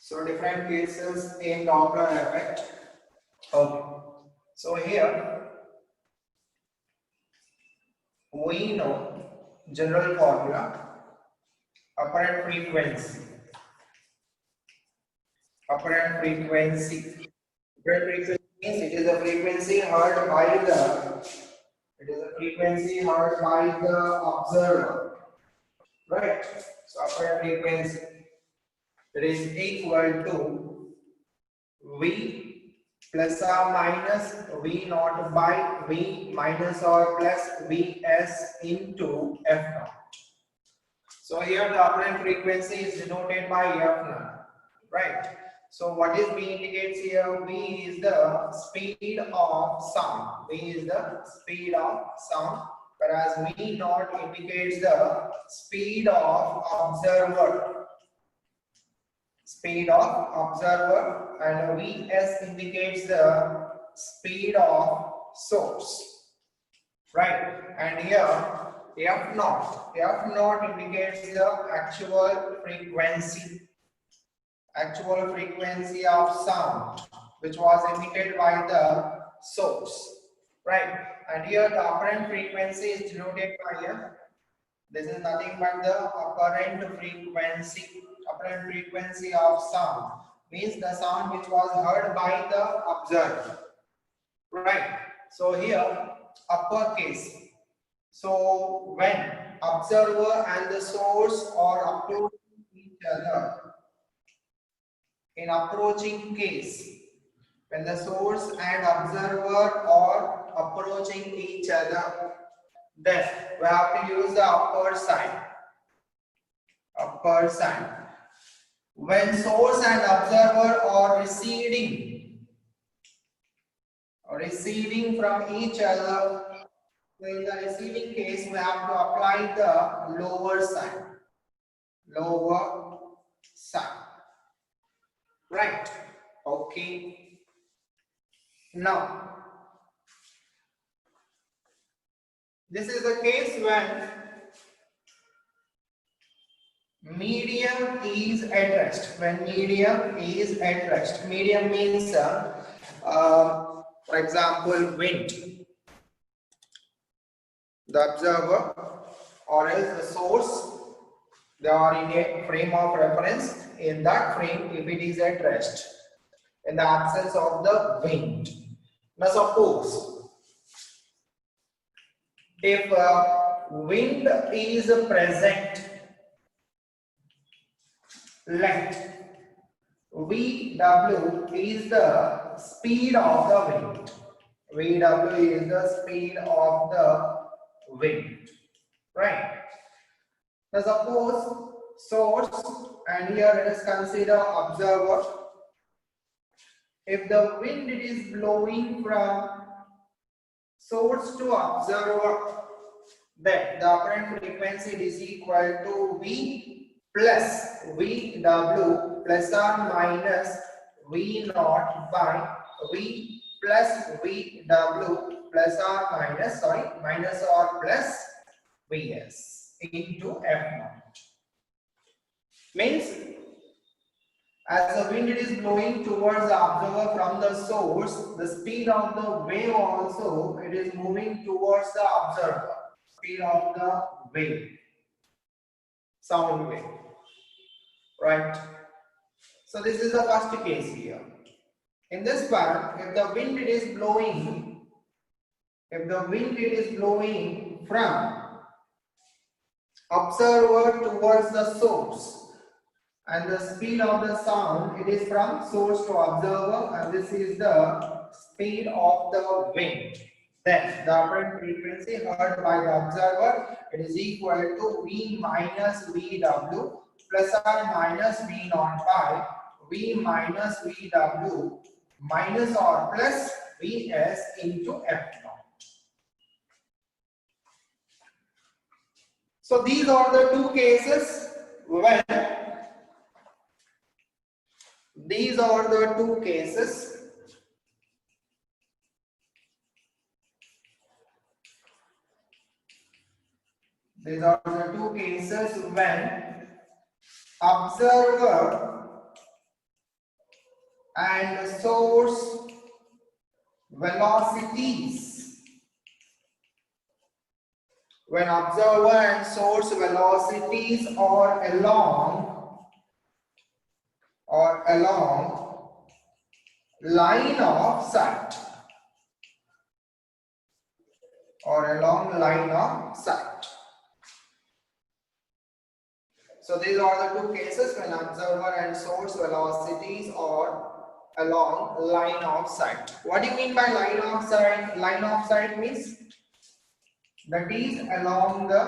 So different cases in Doppler effect. Okay. So here we know general formula, apparent frequency. Apparent frequency. Apparent frequency means it is a frequency heard by the observer, right? So apparent frequency, it is equal to V plus or minus V naught by V minus or plus Vs into F naught. So here the apparent frequency is denoted by F naught, right? So what is V indicates here? V is the speed of sound. V is the speed of sound, whereas V naught indicates the speed of observer. And Vs indicates the speed of source, right? And here F naught indicates the actual frequency of sound, which was indicated by the source, right? And here the apparent frequency is denoted by here. This is nothing but the apparent frequency of sound, means the sound which was heard by the observer, right? So here uppercase. So when observer and the source are approaching each other, in approaching case, when the source and observer are approaching each other, then we have to use the upper sign. When source and observer are receding from each other, so in the receding case we have to apply the lower sign, right? Okay. Now this is the case when medium is at rest. Medium means for example wind. The observer or else the source, they are in a frame of reference. In that frame, if it is at rest, in the absence of the wind. Now suppose if wind is present, let Vw is the speed of the wind. Vw is the speed of the wind, right? Now suppose source, and here let us consider observer. If the wind is blowing from source to observer, then the apparent frequency is equal to V plus Vw plus or minus V naught by V plus Vw plus or minus, minus or plus Vs into F naught. Means as the wind is blowing towards the observer from the source, the speed of the wave also, it is moving towards the observer. Speed of the wave, sound wave, right? So this is the first case here. In this one, if the wind is blowing from observer towards the source, and the speed of the sound, it is from source to observer, and this is the speed of the wind, then the apparent frequency heard by the observer, it is equal to V minus Vw plus or minus V naught by V minus Vw minus or plus Vs into F naught. So these are the two cases when These are the two cases when observer and source velocities. When observer and source velocities are along line of sight So these are the two cases when observer and source velocities are along line of sight. What do you mean by line of sight? Line of sight means that is along the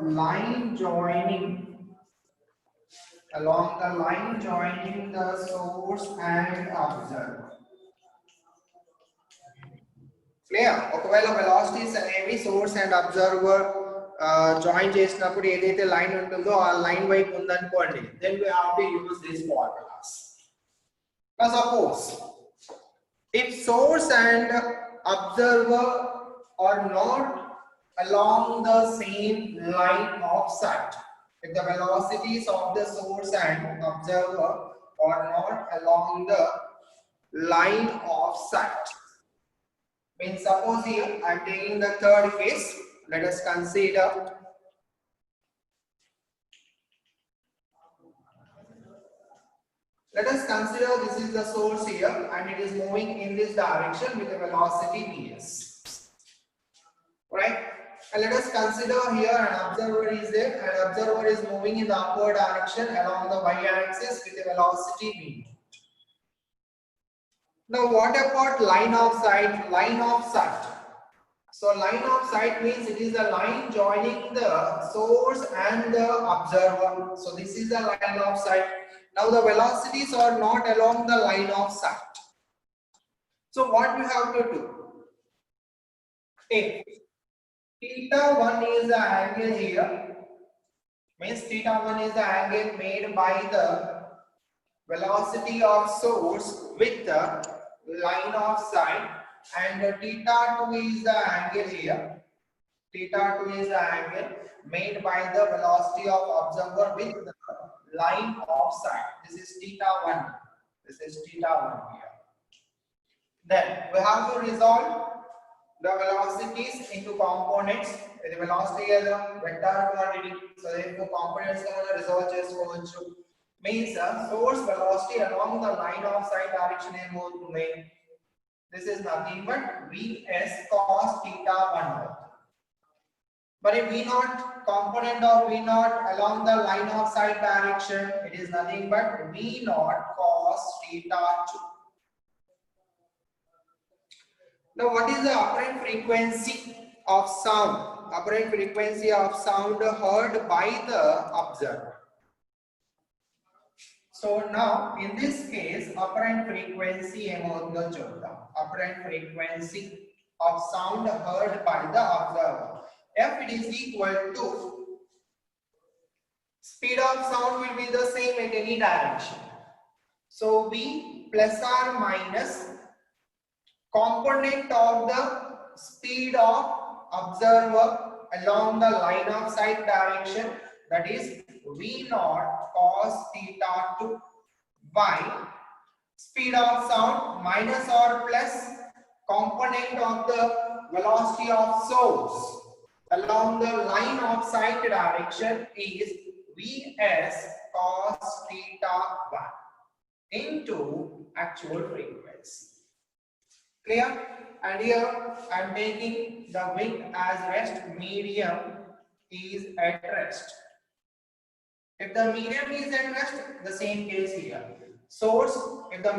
line joining the source and observer. Clear? ఒకవేళ velocities అనేవి source and observer join చేసినప్పుడు ఏదైతే line ఉంటుందో ఆ line వైపు ఉందనుకోండి, then we have to use these formulas. Now suppose if source and observer are not along the same line of sight, if the velocities of the source and observer are not along the line of sight, means suppose here I am taking the third case. Let us consider this is the source here and it is moving in this direction with a velocity vs, right? And let us consider here an observer is there and observer is moving in the upward direction along the y-axis with a velocity v. Now what about line of sight? So line of sight means it is the line joining the source and the observer. So this is the line of sight. Now the velocities are not along the line of sight. So what we have to do? If theta 1 is the angle here, means theta 1 is the angle made by the velocity of source with the line of sight, and theta 2 is the angle here. Theta 2 is the angle made by the velocity of observer with the line of sight. This is theta 1. This is theta 1 here. Then we have to resolve the velocities into components. The velocity is a vector quantity, so therefore components are resolve chesukovachu. Means source velocity along the line of sight direction ఏమవుతుంది? This is nothing but Vs cos theta 1. But if V naught, component of V naught along the line of sight direction, it is nothing but V naught cos theta 2. Now what is the apparent frequency of sound? Apparent frequency of sound heard by the observer. So now in this case apparent frequency ఏమవుతుందో చూద్దాం. Apparent frequency of sound heard by the observer. F it is equal to speed of sound will be the same at any direction. So V plus or minus component of the speed of observer along the line of sight direction, that is V naught cos theta 2 by speed of sound minus or plus component of the velocity of source along the line of sight direction is Vs cos theta 1 into actual frequency. Clear? And here I am taking the wing as rest, medium is at rest. If the medium is at rest, the same case here. Source, if the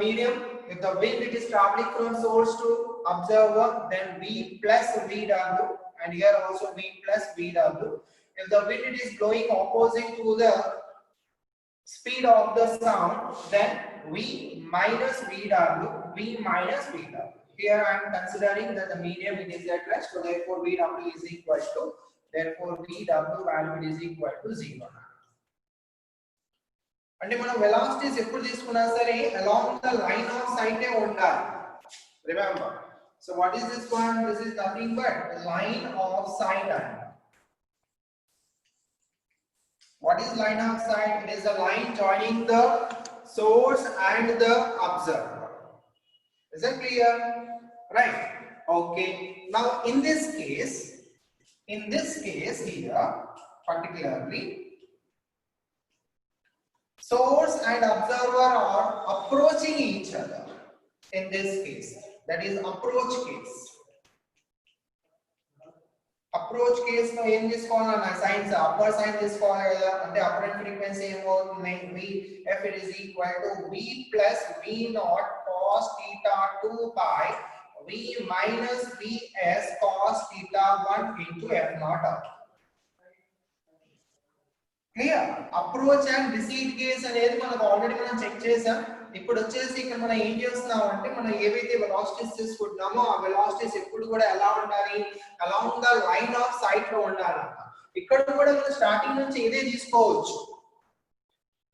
wind it is traveling from source to observer, then V plus Vw, and here also V plus Vw. If the wind it is blowing opposite to the speed of the sound, then V minus Vw. Here I am considering that the medium it is at rest, so therefore Vw is equal to, Vw value is equal to 0. అంటే మనం velocities ఎప్పుడు తీసుకున్నా సరే along the line of sight ఏ ఉండాలి. Remember. So what is this one? This is nothing but line of sight. What is line of sight? It is a line joining the source and the observer. Is that clear? Right. Okay. Now in this case here, particularly, source and observer are approaching each other. In this case, that is approach case. Approach case no em తీసుకోవాలన్నా science upper sign తీసుకోవాలి కదా అంటే apparent frequency ఏమవుతుంది v f it is equal to v plus v naught cos theta 2 by v minus vs cos theta 1 into f naught. Clear? Approach and రిసీడ్ case అనేది మనకు already మనం check చేసాం. ఇప్పుడు వచ్చేసి ఇక్కడ మనం ఏం చేస్తున్నాం అంటే మనం ఏవైతే వెలాసిటీస్ తీసుకుంటున్నామో ఆ వెలాసిటీస్ ఎప్పుడు కూడా ఎలా ఉండాలి, along the line of sight లో ఉండాలంట. ఇక్కడ కూడా మనం స్టార్టింగ్ నుంచి ఇదే తీసుకోవచ్చు.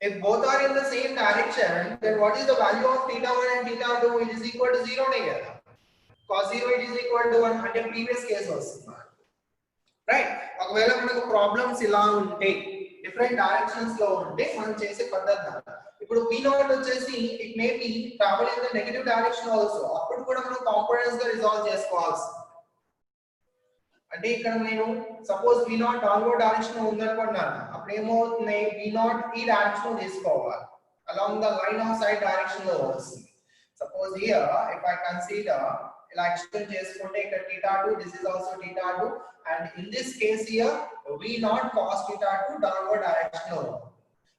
if both are in the same direction then what is the value of theta 1 and theta 2? it is equal to 0 నే కదా. cos 0 it is equal to 1 అంటే ప్రీవియస్ కేస్ వస్తుంది. రైట్? ఒకవేళ మనకు ప్రాబ్లమ్స్ ఇలా ఉంటే డిఫరెంట్ డైరెక్షన్స్ లో ఉంటే మనం చేసే పద్ధతి ఇప్పుడు v naught వచ్చేసి it may be travel in the negative direction also. అప్పుడు కూడా మనం కాంపోనెంట్స్ గా రిజాల్వ్ చేసుకోవాల్సి. అంటే ఇక్కడ నేను suppose v naught downward direction లో ఉందనుకున్నాను, అప్పుడు ఏమవుతుంది v naught ఈ డైరెక్షన్ లో తీసుకోవాలి, along the line of sight direction లో వస్తుంది. Suppose here if I consider ఇలా ఎక్స్టెండ్ చేసుకుంటే ఇక్కడ theta 2, this is also theta 2, and in this case here v naught cos theta 2 downward direction లో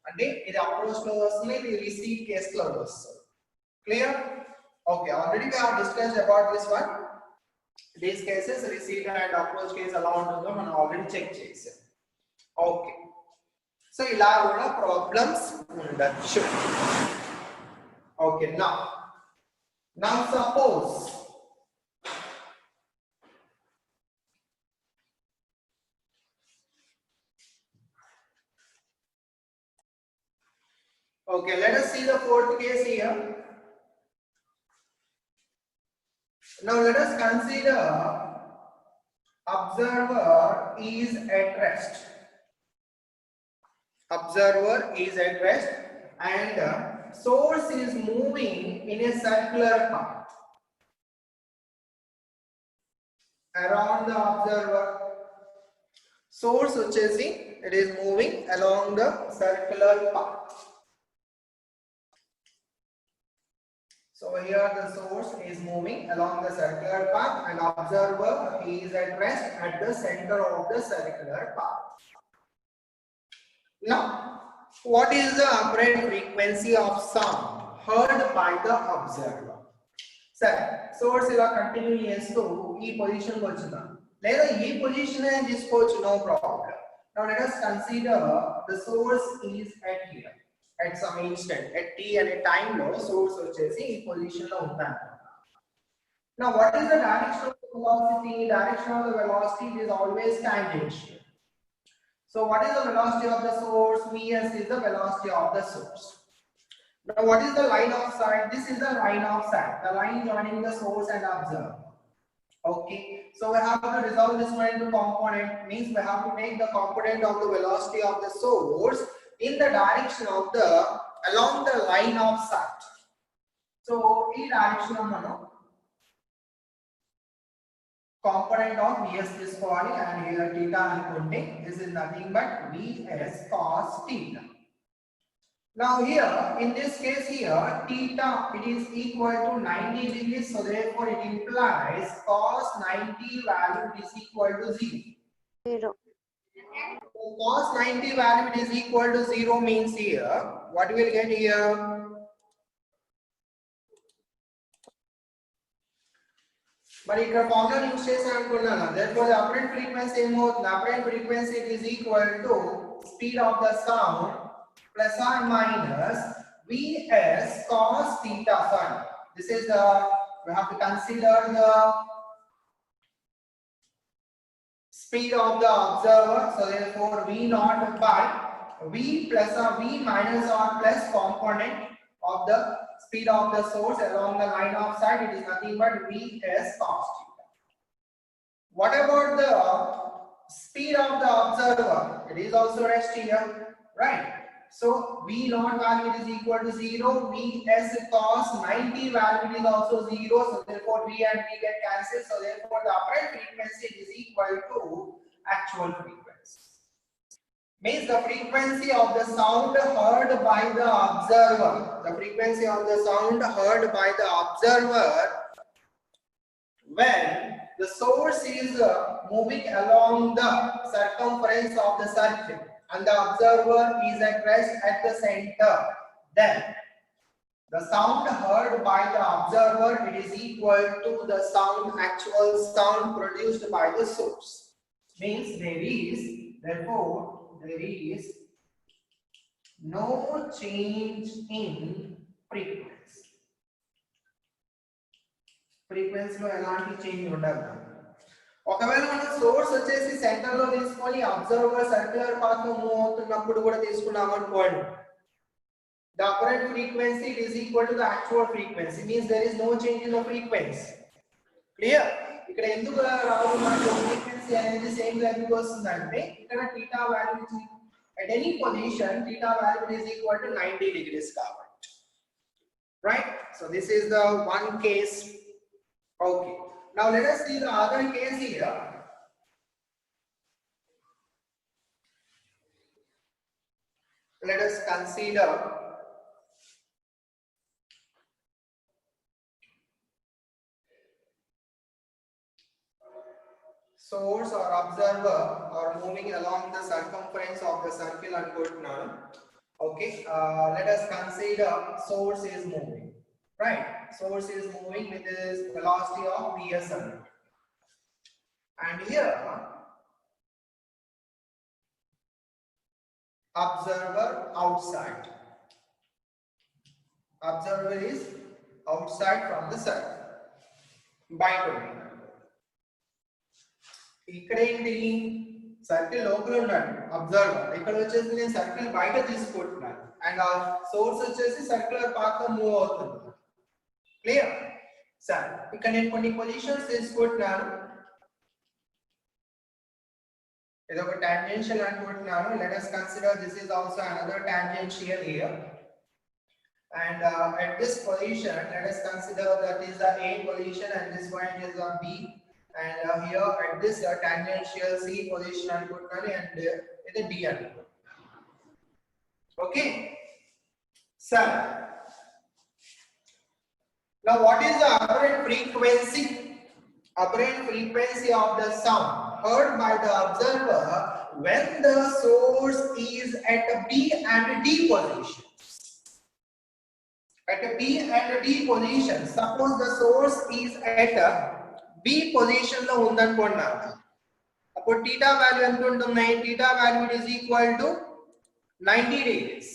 అంటే ఇది అప్రోచ్ లో వస్తుంది, ఇది రిసీవ్ కేస్ లో వస్తుంది. Clear? Okay, already we have discussed about this one. These cases receive and approach case ఎలా ఉంటుందో మనం ఆల్రెడీ చెక్ చేసాం. ఓకే, సో ఇలా కూడా ప్రాబ్లమ్స్ ఉండొచ్చు. Okay, now suppose okay, let us see the fourth case here. Now let us consider observer is at rest. Observer is at rest and source is moving in a circular path around the observer. Source వచ్చేసి it is moving along the circular path. So here the source is moving along the circular path and observer he is at rest at the center of the circular path. Now, what is the apparent frequency of sound heard by the observer? Sir, source ఇలా continue చేస్తూ ఈ position కి వచ్చిందా లేదా ఈ position ఏ తీసుకోవచ్చు, no problem. Now let us consider the source is at here. At some instant at t and a time లో source వచ్చేసి ఈ పొజిషన్ లో ఉందన్నమాట. Now what is the direction of the velocity? Direction of the velocity is always tangential. So what is the velocity of the source? Vs is the velocity of the source. Now what is the line of sight? This is the line of sight, the line joining the source and observer. Okay, so we have to resolve this one into component, means we have to take the component of the velocity of the source in the direction of the along the line of sight. So in direction of mano component of vs తీసుకోవాలి and here theta అనుకుంటే this is nothing but vs cos theta. Now here in this case here theta it is equal to 90 degrees, so therefore it implies cos 90 value is equal to 0. So cos 90 value is equal to 0 means here what we will get here, మరి ఇక్కడ formula use చేసాం అనుకున్నాను. therefore the apparent frequency ఏమవుతుంది, apparent frequency is equal to speed of the sound plus or minus vs cos theta. Sorry, this is the we have to consider the speed of the observer, so therefore v naught by v plus or v minus or plus component of the speed of the source along the line of sight, it is nothing but vs cos theta. What about the speed of the observer? It is also rest here, right? So V naught value is equal to 0. Vs cos 90 value is also 0. So therefore V and V get cancelled. So therefore the apparent frequency is equal to actual frequency. Means the frequency of the sound heard by the observer. The frequency of the sound heard by the observer when the source is moving along the circumference of the circle and the observer is at rest at the center, then the sound heard by the observer, it is equal to the actual sound produced by the source. Means therefore there is no change in frequency. ఫ్రీక్వెన్సీలో ఎలాంటి change ఉండదు. ఒకవేళ మనం source వచ్చేసి centre లో తీసుకొని observer circular path లో move అవుతున్నప్పుడు కూడా తీసుకున్నాం అనుకోండి, the apparent frequency is equal to the actual frequency, means there is no change in the frequency. Clear? ఇక్కడ ఎందుకు రావు మనకి ఫ్రీక్వెన్సీ అనేది సేమ్ గా ఎందుకు వస్తుందంటే ఇక్కడ θ value at any position θ value is equal to 90 degrees కాబట్టి, right? So this is the one case. Okay, now let us see the other case here. Let us consider source or observer are moving along the circumference of the circle అనుకుంటున్నాను. Okay, let us consider source is moving. Right, source is moving with this velocity of Vs, and here observer outside. Observer is outside from the circle. Bite ఇక్కడ ఏంటి circle లోపల ఉన్నాడు observer, ఇక్కడ వచ్చేసి నేను circle బయట తీసుకుంటున్నాను అండ్ ఆ సోర్స్ వచ్చేసి సర్క్యులర్ పాత్ లో మూవ్ అవుతుంది. క్లియర్? సరే, ఇక్కడ నేను కొన్ని పొజిషన్స్ తీసుకుంటున్నాను. ఇది ఒక టాంజెన్షియల్ అనుకుంటున్నాను. Let us consider this is also another tangential here, and at this position let us consider that is the A position and this point is the B, and here at this tangential C position అనుకుంటున్నాను and ఇది D అనుకుంటున్నాను. Okay, sir. Now what is the apparent frequency? Apparent frequency of the sound heard by the observer when the source is at B and D positions. At B and D position, suppose the source is at B position lo undanukunna, appudu theta value ఎంత ఉంటుంది? Theta value is equal to 90 degrees.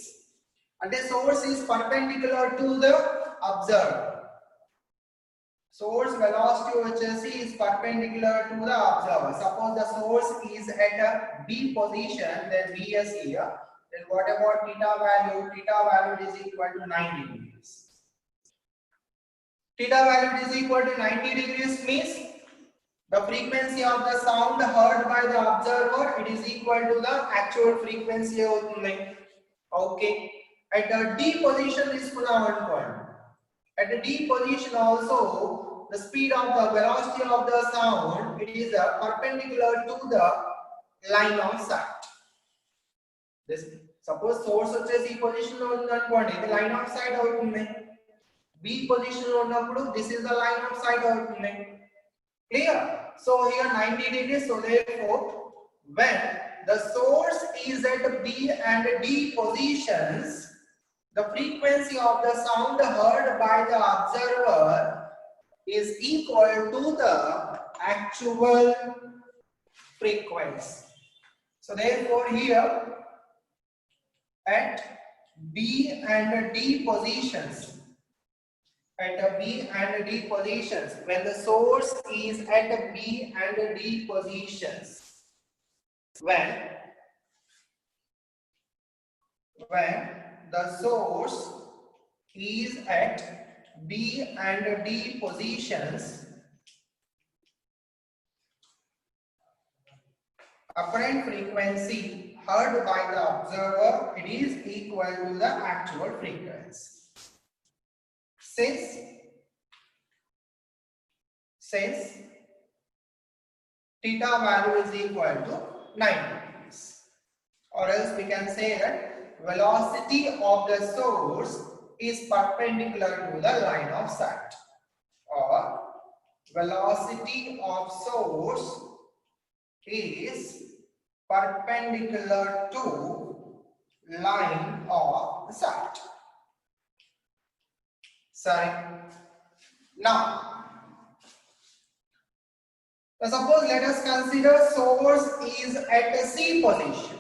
And the source is perpendicular to the observer. Source velocity వచ్చేసి is perpendicular to the observer. Suppose the source is at a B position, then Vs here. Then what about theta value? Theta value is equal to 90 degrees. Theta value is equal to 90 degrees means the frequency of the sound heard by the observer, it is equal to the actual frequency అవుతుంది. Okay, at the D position తీసుకున్నాం అనుకోండి, at the D position also the speed of the velocity of the sound, it is perpendicular to the line of sight. This suppose source వచ్చేసి ఈ position లో ఉంది అనుకోండి, ఇది line of site అవుతుంది. B position లో ఉన్నప్పుడు this is the line of sight అవుతుంది. Clear? So here 90 degrees, so therefore when the source is at B and D positions, the frequency of the sound heard by the observer is equal to the actual frequency. So therefore here at B and D positions, at B and D positions, when the source is at B and D positions, when the source is at B and D positions, apparent frequency heard by the observer, it is equal to the actual frequency. Since theta value is equal to 90 degrees, or else we can say that velocity of the source is perpendicular to the line of sight, or velocity of source is perpendicular to line of sight. Sorry. Now suppose let us consider source is at a C position.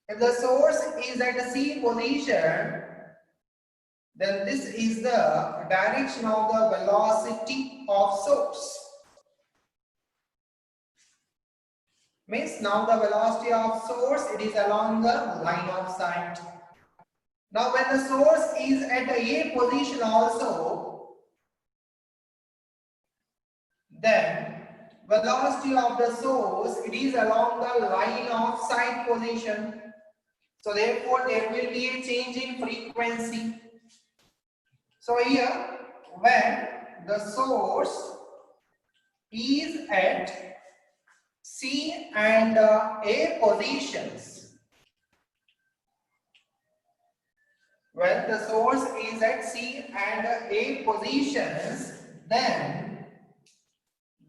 If the source is at a C position, then this is the direction of the velocity of source. Means now the velocity of source, it is along the line of sight. Now when the source is at a position also, then velocity of the source, it is along the line of sight position. So therefore there will be a change in frequency. So here when the source is at C and A positions, when the source is at C and A positions, then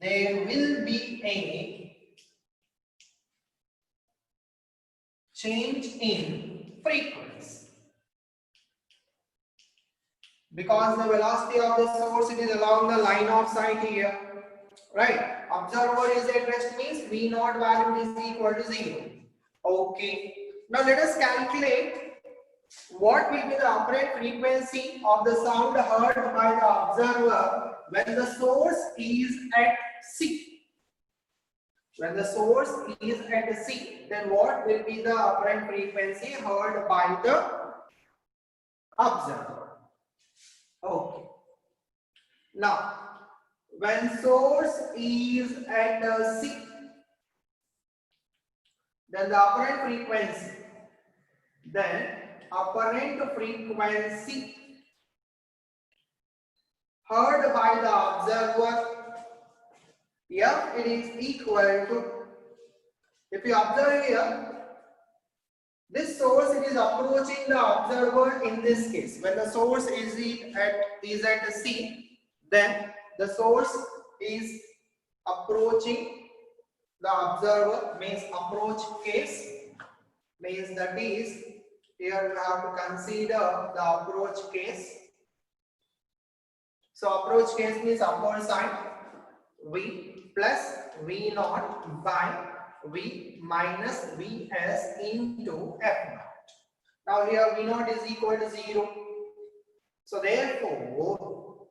there will be a change in frequency, because the velocity of the source, it is along the line of sight here, right? Observer is at rest means V naught value is equal to 0. Okay, now let us calculate what will be the apparent frequency of the sound heard by the observer when the source is at C. When the source is at C, then what will be the apparent frequency heard by the observer? Okay. Now, when source is at C, then the apparent frequency, heard by the observer, F, it is equal to, if you observe here, this source, it is approaching the observer in this case. When the source is at C, then the source is approaching the observer, means approach case, means that is, here we have to consider the approach case. So approach case means upward side, V plus V naught by V minus Vs into F naught. Now here V naught is equal to 0. So therefore,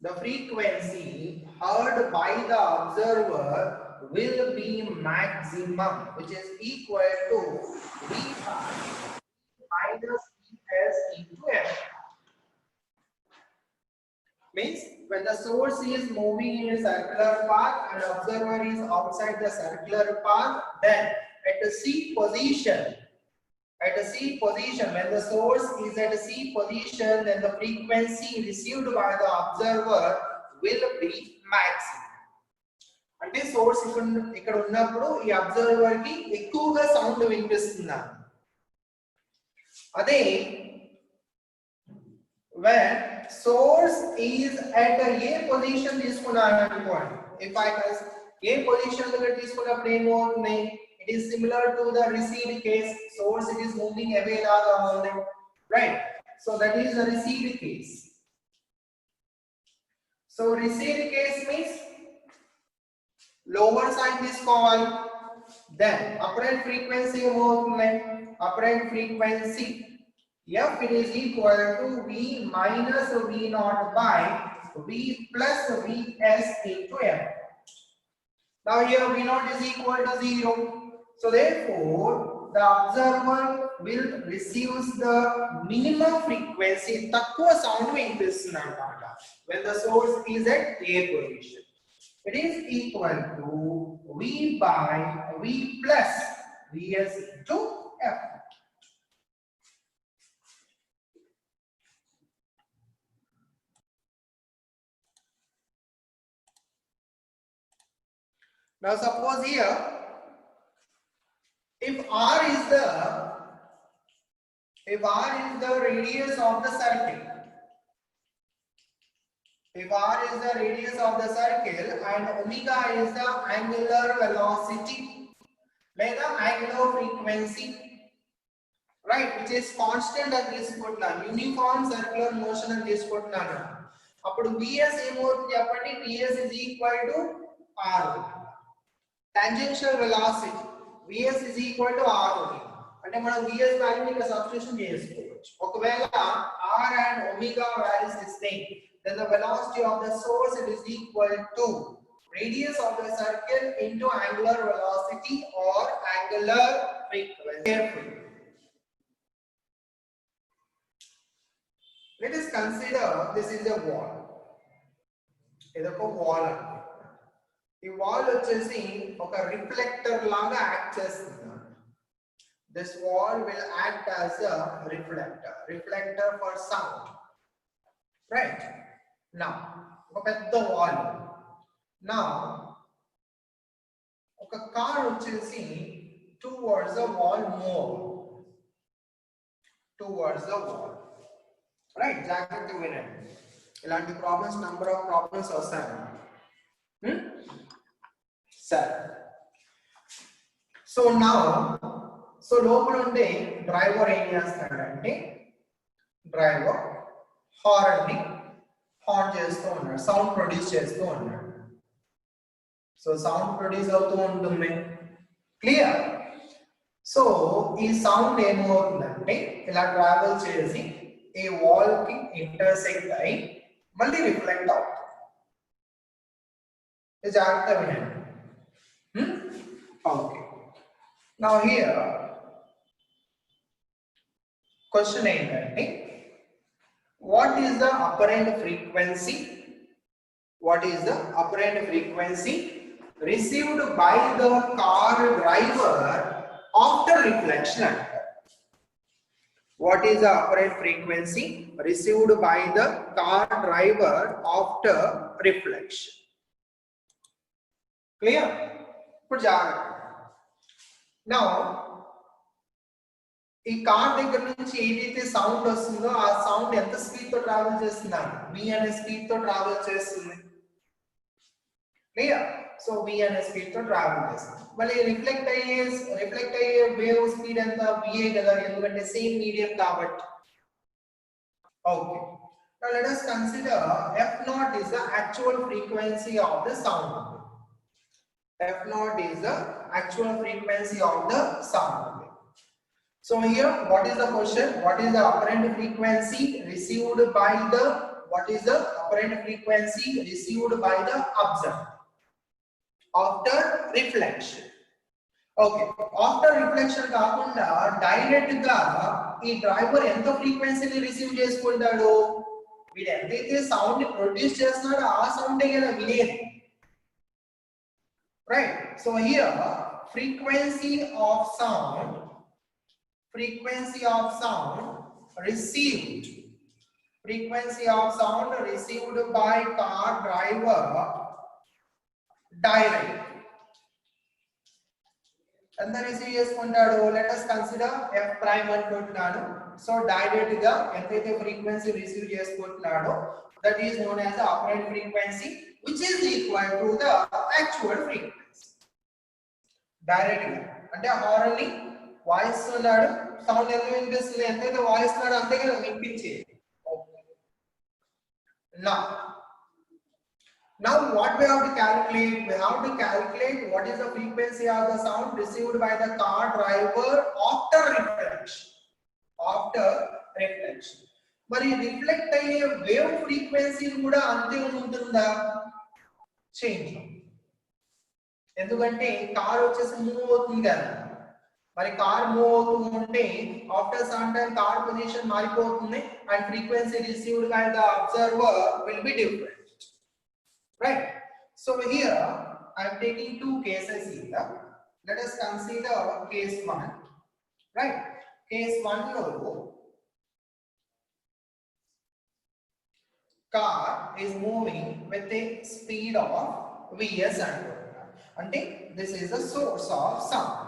the frequency heard by the observer will be maximum, which is equal to V minus Vs into F. Means when the source is moving in a circular path and observer is outside the circular path, then at the C position, when the source is at a C position, then the frequency received by the observer will be maximum. అంటే source ఇక్కడ ఉన్నప్పుడు ఈ observer కి ఎక్కువగా sound వినిపిస్తుంది. అదే when source is at a position తీసుకున్నాను అనుకోండి, if I a position దగ్గర తీసుకున్నప్పుడు ఏమవుతుంది, it is similar to the recede case. Source, it is moving away లాగా ఉంది, right? So that is the recede case. So recede case means lower side తీసుకోవాలి. Then apparent frequency ఏమవుతుంది, apparent frequency F, it is equal to V minus V naught by V plus Vs into M. Now here V naught is equal to 0. So therefore, the observer will receive the minimum frequency, takkuva sound వినిపిస్తుంది అన్నమాట, when the source is at A position. It is equal to V by V plus Vs into F. Now suppose here, if R is the radius of the circle, if R is the radius of the circle and omega is the angular velocity, like the angular frequency, right, which is constant అని తీసుకుంటున్నాను, uniform circular motion అని తీసుకుంటున్నాను. అప్పుడు Vs ఏమవుతుంది చెప్పండి? Vs is equal to R. Tangential velocity Vs is equal to R అంటే మనం Vs వాల్యూని ఇక్కడ సబ్స్టిట్యూషన్ చేసుకోవచ్చు. ఒకవేళ R and omega values is same, then the velocity of the source is equal to radius of the circle into angular velocity or angular frequency. Let us consider this is a wall. ఇదొక wall. ఈ wall వచ్చేసి ఒక reflector లాగా act చేస్తుంది. This wall will act as a reflector for sound. Right? Now, ఒక పెద్ద wall. Now, ఒక car వచ్చేసి towards the wall move. Towards the wall. Right? జాగ్రత్తగా వినండి. ఇలాంటి ప్రాబ్లమ్స్ నెంబర్ ఆఫ్ ప్రాబ్లమ్స్ వస్తాయి. సరే. సో నౌ లోపల ఉండే డ్రైవర్ ఏం చేస్తాడంటే డ్రైవర్ హార్న్ చేస్తూ ఉన్నాడు, సౌండ్ ప్రొడ్యూస్ చేస్తూ ఉన్నాడు. సో సౌండ్ ప్రొడ్యూస్ అవుతూ ఉంటుంది. క్లియర్? సో ఈ సౌండ్ ఏమవుతుందంటే ఇలా ట్రావెల్ చేసి ఈ వాల్ కి ఇంటర్సెక్ట్ అయి మళ్ళీ రిఫ్లెక్ట్ అవుతుంది. జాగ్రత్త వినండి. ఓకే. నౌ హియర్ క్వశ్చన్ ఏంటంటే what is the apparent frequency? What is the apparent frequency received by the car driver after reflection? What is the apparent frequency received by the car driver after reflection? Clear? Put now ఈ car దగ్గర నుంచి ఏదైతే sound వస్తుందో ఆ sound ఎంత speed తో travel చేస్తున్నారు? v అనే స్పీడ్ తో ట్రావెల్ చేస్తుంది. క్లియర్? సో v అనే స్పీడ్ తో ట్రావెల్ చేస్తుంది. మళ్ళీ రిఫ్లెక్ట్ అయ్యే వేవ్ స్పీడ్ ఎంత? va కదా, ఎందుకంటే సేమ్ మీడియం కాబట్టి. Okay. Now let us consider f0 is the actual frequency of the sound. f0 is the actual frequency of the sound. So here, what is the question? What is the apparent frequency received by the observer after reflection? Okay, after reflection కాకుండా direct గా ఈ driver ఎంత ఫ్రీక్వెన్సీని receive చేసుకుంటాడు? వీడు ఎంతైతే sound ని produce చేస్తున్నాడో ఆ సౌండే కదా వినేది. Right? So here frequency of sound received by car driver direct and the receive చేసుకుంటాడు. let us consider f prime అనుకుంటున్నాను. సో డైరెక్ట్ గా ఎంతైతే ఫ్రీక్వెన్సీ రిసీవ్ చేసుకుంటున్నాడో that is known as the apparent frequency which is equal to the actual frequency. Direct గా అంటే horn ని వాయిస్తున్నాడు, sound ఎంత వినిపిస్తుంది, ఎంతైతే వాయిస్తున్నాడో అంతే కదా వినిపించేది. Now what we have to calculate? We have to calculate what is the frequency of the sound received by the car driver after reflection. మరి reflect అయ్యే వేవ్ ఫ్రీక్వెన్సీ కూడా అంతే ఉంటుందా? చేంజ్. ఎందుకంటే కార్ వచ్చేసి మూవ్ అవుతుంది కదా, మరి కార్ మూవ్ అవుతూ ఉంటే after some time car position మారిపోతుంది and frequency received by the observer will be different. Right? So here I am taking two cases here. let us consider case 1, right? Case 1 lo car is moving with a speed of vs ante this is the source of sound.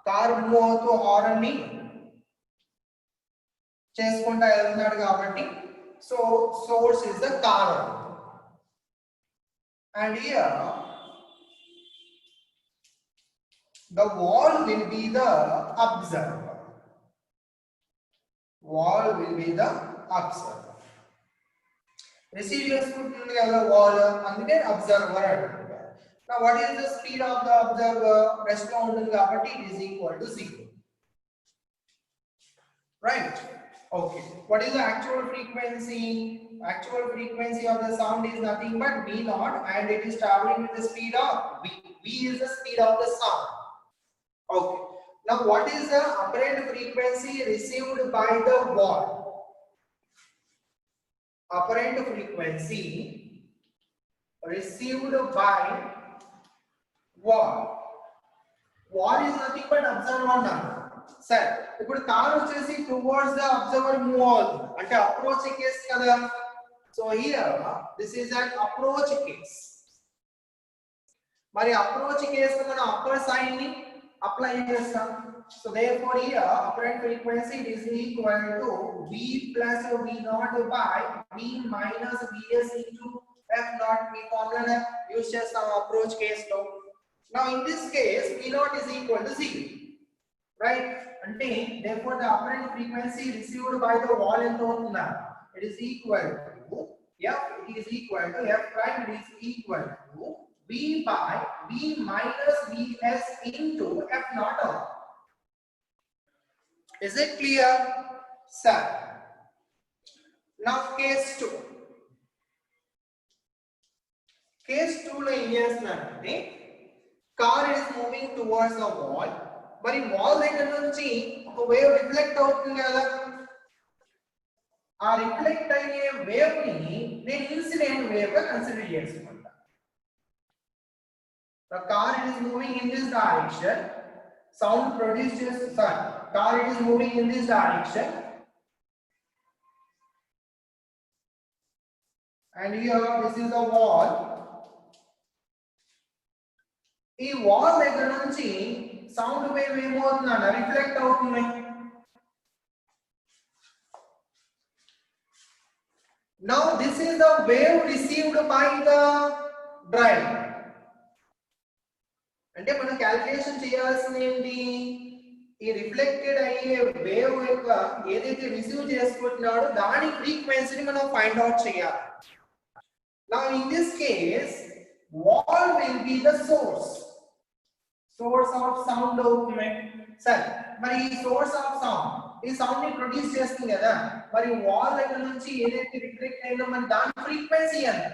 Car move అవుతూ horn ని చేసుకుంటా వెళ్తున్నాడు కాబట్టి so source is the car and here the wall will be the observer. Wall will be the observer. Receive చేసుకుంటుంది కదా wall అందుకే observer అంటారు. Now what is the speed of the observer? Rest లో ఉంటుంది కాబట్టి it is equal to 0. Right? Okay. What is the actual frequency? Actual frequency of the sound is nothing but v naught and it is traveling with the speed of v. V is the speed of the sound. Okay. Now what is the apparent frequency received by the wall? Apparent frequency received by wall. Wall is nothing but observer now. Sir, ఇప్పుడు car వచ్చేసి towards the observer move అవుతుంది అంటే approach case కదా. So here this is an approach case. మరి approach case లో మనం upper sign ని apply చేస్తాం. So therefore here apparent frequency is equal to v plus v naught by v minus vs into f naught. Me formula use చేస్తాం approach case లో. Now in this case v naught is equal to 0. Right? Ante therefore the apparent frequency received by the wall ఎంత అవుతుందా? It is equal to f. It is equal to f prime. It is equal to v by v minus vs into f naught. Is it clear, sir? Now case 2. Case 2 లో ఏం చేస్తున్నారంటే car is moving towards the wall. మరి wall దగ్గర నుంచి ఒక wave reflect అవుతుంది కదా. ఆ రిఫ్లెక్ట్ అయ్యే వేవ్ ని నేను ఇన్సిడెంట్ వేవ్ గా కన్సిడర్ చేసుకుంటా. The car is moving in this direction. Sound produces car is moving in this direction. And here this is the wall. ఈ వాల్ దగ్గర నుంచి సౌండ్ వేవ్ ఏమవుతుందన్న రిఫ్లెక్ట్ అవుతుంది. Now this is the wave received by the driver. అంటే మనం calculation చేయాల్సింది ఏంటి? ఈ reflected అయ్యే వేవ్ యొక్క ఏదైతే రిసీవ్ చేసుకుంటున్నాడో దాని ఫ్రీక్వెన్సీని మనం ఫైండ్ అవుట్ చేయాలి. Now in this case wall will be the source of sound అవుతుంది. సరే మరి ఈ సోర్స్ ఆఫ్ సౌండ్ ఈ సౌండ్ ని ప్రొడ్యూస్ చేస్తుంది కదా. మరి వాల్ దగ్గర నుంచి ఏదైతే రిఫ్లెక్ట్ అయిందో మరి దాని ఫ్రీక్వెన్సీ ఎంత?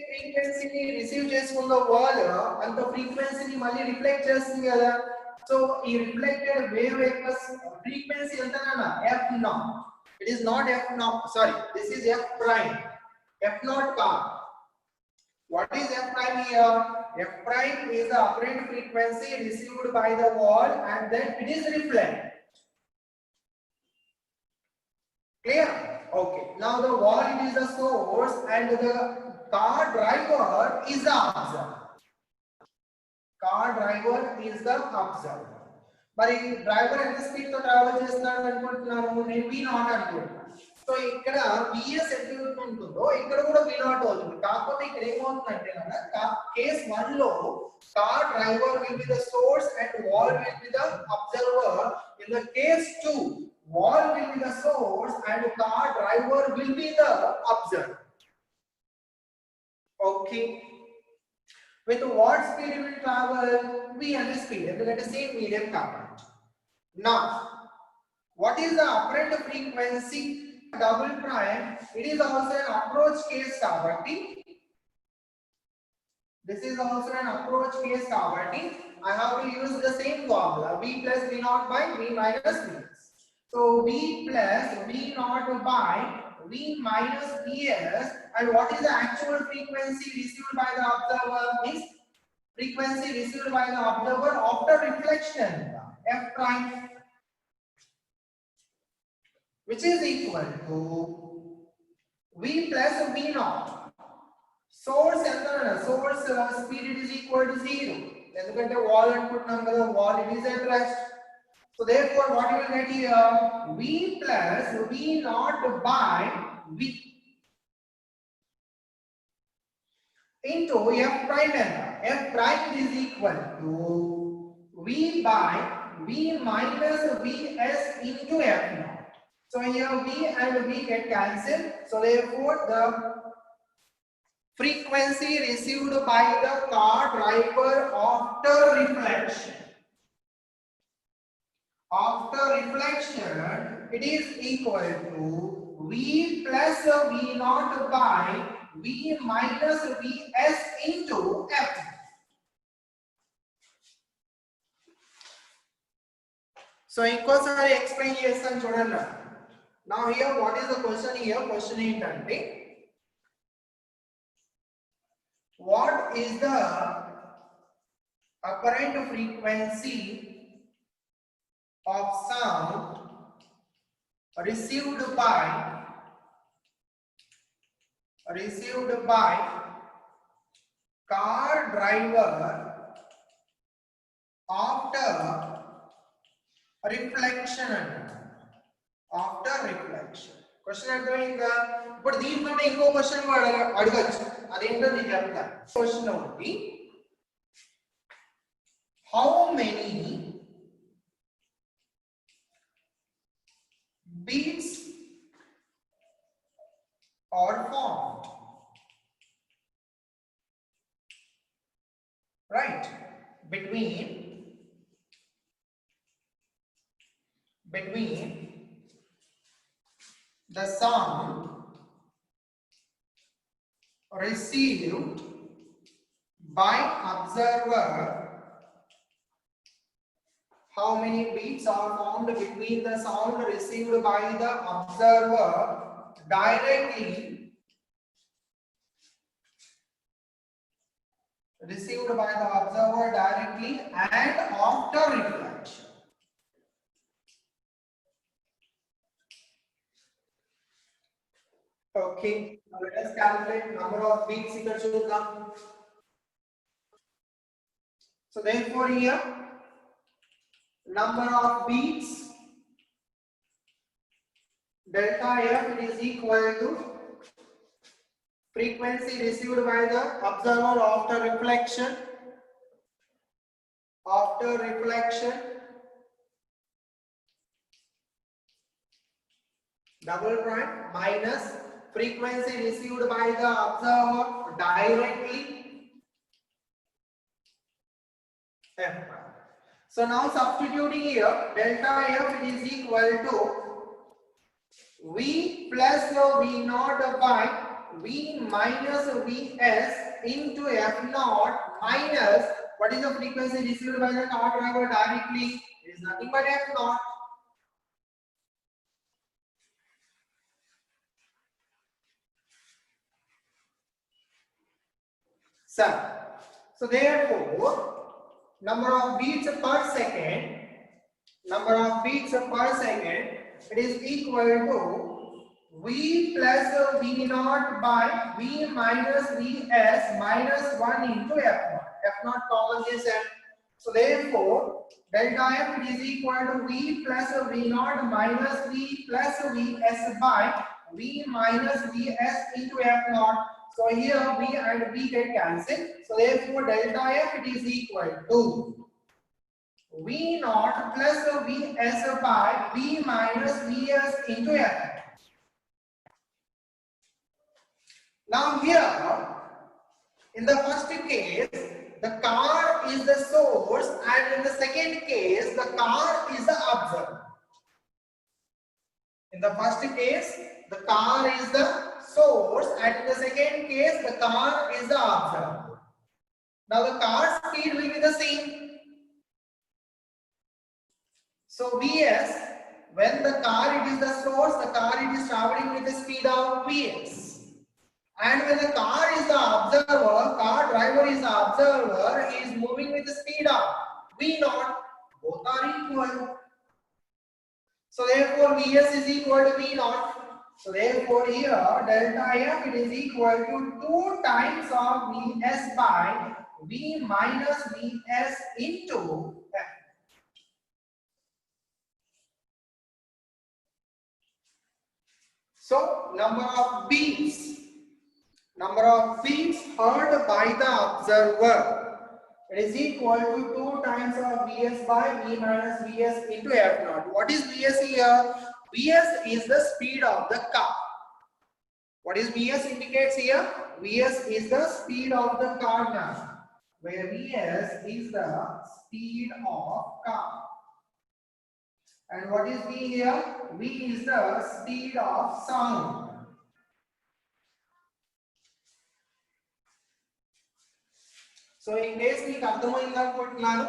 ఫ్రీక్వెన్సీని రిసీవ్ చేసుకుందో వాల్ అంత ఫ్రీక్వెన్సీని మళ్ళీ రిఫ్లెక్ట్ చేస్తుంది కదా. సో ఈ రిఫ్లెక్టెడ్ వేవ్ యొక్క ఫ్రీక్వెన్సీ ఎంతనా? f naught. It is not f naught, sorry, this is f prime. F naught car. What is f prime here? F prime is the apparent frequency received by the wall and then it is reflected. Clear? Okay. Now the wall is the source and the car driver is the observer. Car driver is the observer. మరి driver ఎంత speed తో travel చేస్తున్నాడు అనుకుంటున్నాను నేను v naught అనుకుంటున్నాను. So ఇక్కడ vs ఎంత ఉంటుందో ఇక్కడ కూడా v naught అవుతుంది. కాకపోతే ఇక్కడ ఏమవుతుందంటే కనుక కేస్ 1 లో car driver will be the source and wall will be the observer. In the case 2 wall will be the source and car driver will be the observer. Okay. With what speed it will travel? V and the speed. It will get the same medium current. Now, what is the apparent frequency? Double prime. It is also an approach case kabatti. This is also an approach case kabatti. I have to use the same formula. V plus V naught by V minus Vs. So V plus V naught by V minus Vs. And what is the actual frequency received by the observer? Is frequency received by the observer after reflection, f prime, which is equal to v plus v naught. Source speed it is equal to 0. ఎందుకంటే wall అనుకుంటున్నాం కదా, wall it is at rest. So therefore what you will get here, v plus v naught by v into f prime. F prime is equal to v by v minus vs into f naught. So here v and v get cancelled. So therefore the frequency received by the car driver after reflection, it is equal to v plus v naught by v minus vs into f. So ఇంకోసారి explain చేస్తాను చూడండి. Now here what is the question here? Question ఏంటంటే, what is the apparent frequency of sound received by car driver after reflection? Question అర్థమైందా? ఇప్పుడు దీంట్లోనే ఇంకో question అడగచ్చు, అదేంటో నేను చెప్తాను. క్వశ్చన్ ఒకటి, how many beats are formed, right, between the sound received by observer. How many beats are formed between the sound received by the observer directly and after reflection? Okay, now let us calculate number of beats here చూద్దాం. So therefore here number of beats delta f is equal to frequency received by the observer after reflection double prime minus frequency received by the observer directly f prime. So now substituting here, delta f is equal to v plus v naught by v minus vs into f naught minus what is the frequency received by the car driver directly? It is nothing but f naught. So therefore number of beats per second, it is equal to v plus v naught by v minus vs minus 1 into f naught. F naught common is f. So therefore delta f is equal to v plus v naught minus v plus vs by v minus vs into f naught. So here v and v get cancelled. So therefore delta f it is equal to v naught plus vs by v minus vs into f. Now here in the first case the car is the source and in the second case the car is the observer. In the first case the car is the source and in the second case the car is the observer. Now the car speed will be the same. So vs, when the car it is the source, the car it is traveling with the speed of vs. And when the car is the observer, car driver is the observer, he is moving with the speed of V naught. Both are equal. So therefore Vs is equal to V naught. So therefore here delta F it is equal to 2 times of Vs by V minus Vs into F. So number of beats heard by the observer, it is equal to 2 times of Vs by V minus Vs into F naught. What is Vs here? Vs is the speed of the car. What is Vs indicates here? Vs is the speed of the car now. Where Vs is the speed of car. And what is V here? V is the speed of sound. So in case మీకు అర్థమైంది అనుకుంటున్నాను.